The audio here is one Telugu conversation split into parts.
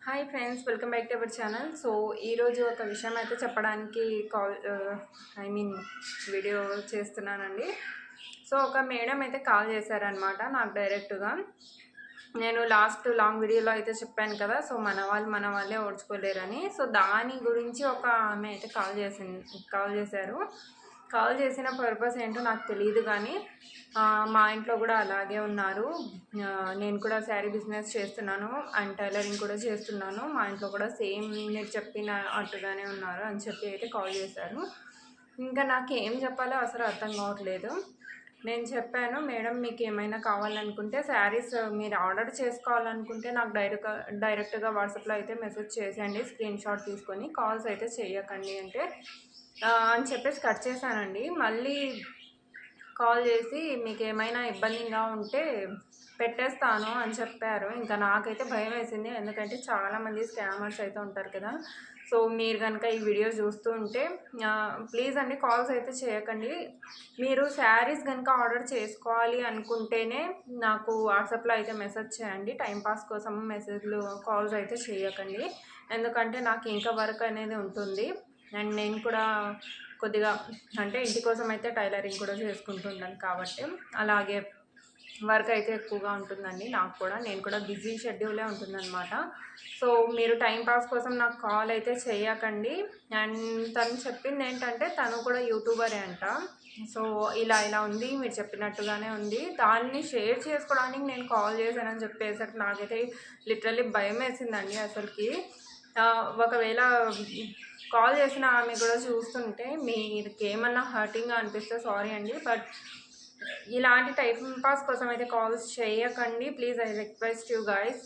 Hi friends, welcome back to our channel. So ఈరోజు ఒక విషయం అయితే చెప్పడానికి వీడియో చేస్తున్నానండి. సో ఒక మేడం అయితే కాల్ చేశారనమాట నాకు డైరెక్ట్గా. నేను లాంగ్ వీడియోలో అయితే చెప్పాను కదా, సో మన వాళ్ళే ఓడ్చుకోలేరని. సో దాని గురించి ఒక ఆమె అయితే కాల్ చేశారు. కాల్ చేసిన పర్పస్ ఏంటో నాకు తెలియదు, కానీ మా ఇంట్లో కూడా అలాగే ఉన్నారు. నేను కూడా శారీ బిజినెస్ చేస్తున్నాను అండ్ టైలరింగ్ కూడా చేస్తున్నాను. మా ఇంట్లో కూడా సేమ్ మీరు చెప్పిన అట్టుగానే ఉన్నారు అని చెప్పి అయితే కాల్ చేశారు. ఇంకా నాకు ఏం చెప్పాలో అసలు అర్థం కావట్లేదు. నేను చెప్పాను, మేడం మీకు ఏమైనా కావాలనుకుంటే శారీస్ మీరు ఆర్డర్ చేసుకోవాలనుకుంటే నాకు డైరెక్ట్గా వాట్సాప్లో అయితే మెసేజ్ చేసేయండి, స్క్రీన్ షాట్ తీసుకొని. కాల్స్ అయితే చేయకండి అంటే అని చెప్పేసి కట్ చేశానండి. మళ్ళీ కాల్ చేసి మీకు ఏమైనా ఇబ్బందిగా ఉంటే పెట్టేస్తాను అని చెప్పారు. ఇంకా నాకైతే భయం వేసింది, ఎందుకంటే చాలామంది స్కామర్స్ అయితే ఉంటారు కదా. సో మీరు కనుక ఈ వీడియో చూస్తూ ఉంటే ప్లీజ్ అండి కాల్స్ అయితే చేయకండి. మీరు శారీస్ కనుక ఆర్డర్ చేసుకోవాలి అనుకుంటేనే నాకు వాట్సాప్లో అయితే మెసేజ్ చేయండి. టైంపాస్ కోసం మెసేజ్లు కాల్స్ అయితే చేయకండి, ఎందుకంటే నాకు ఇంకా వర్క్ అనేది ఉంటుంది. అండ్ నేను కూడా కొద్దిగా అంటే ఇంటి కోసం అయితే టైలరింగ్ కూడా చేసుకుంటున్నాను కాబట్టి అలాగే వర్క్ అయితే ఎక్కువగా ఉంటుందండి నాకు కూడా. నేను కూడా బిజీ షెడ్యూలే ఉంటుందన్నమాట. సో మీరు టైంపాస్ కోసం నాకు కాల్ అయితే చేయకండి. అండ్ తను చెప్పింది ఏంటంటే తను కూడా యూట్యూబరే అంట. సో ఇలా ఉంది, మీరు చెప్పినట్టుగానే ఉంది, దాన్ని షేర్ చేసుకోవడానికి నేను కాల్ చేశానని చెప్పేసరికి నాకైతే లిటరల్లీ భయం వేసిందండి అసలుకి. ఒకవేళ కాల్ చేసిన ఆమె కూడా చూస్తుంటే మీకు ఏమన్నా హర్టింగ్గా అనిపిస్తే సారీ అండి, బట్ ఇలాంటి టైం పాస్ కోసం అయితే కాల్స్ చేయకండి please. I request you guys.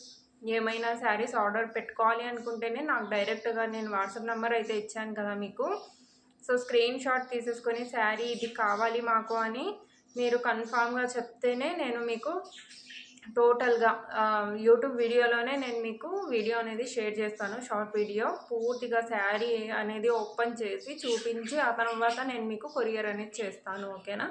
ఏమైనా శారీస్ ఆర్డర్ పెట్టుకోవాలి అనుకుంటేనే నాకు డైరెక్ట్గా నేను వాట్సాప్ నెంబర్ అయితే ఇచ్చాను కదా మీకు. సో స్క్రీన్ షాట్ తీసేసుకొని శారీ ఇది కావాలి మాకు అని మీరు కన్ఫామ్గా చెప్తేనే నేను మీకు టోటల్గా యూట్యూబ్ వీడియోలోనే నేను మీకు వీడియో అనేది షేర్ చేస్తాను. షార్ట్ వీడియో పూర్తిగా శారీ అనేది ఓపెన్ చేసి చూపించి ఆ తర్వాత నేను మీకు కొరియర్ అనేది చేస్తాను, ఓకేనా?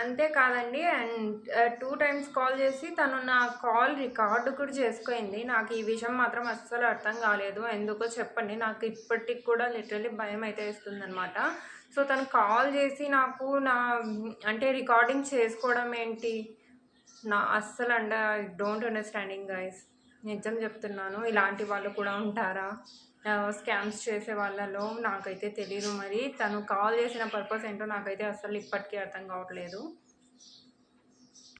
అంతేకాదండి, అండ్ 2 టైమ్స్ కాల్ చేసి తను నా కాల్ రికార్డు కూడా చేసుకోయింది. నాకు ఈ విషయం మాత్రం అస్సలు అర్థం కాలేదు, ఎందుకో చెప్పండి. నాకు ఇప్పటికి కూడా లిటరల్లీ భయం అయితే వేస్తుందనమాట. సో తను కాల్ చేసి నాకు అంటే రికార్డింగ్ చేసుకోవడం ఏంటి, అస్సలు ఐ డోంట్ అండర్స్టాండింగ్ గైస్. నిజం చెప్తున్నాను, ఇలాంటి వాళ్ళు కూడా ఉంటారా స్కామ్స్ చేసే వాళ్ళలో? నాకైతే తెలీదు. మరి తను కాల్ చేసిన పర్పస్ ఏంటో నాకైతే అస్సలు ఇప్పటికీ అర్థం కావట్లేదు.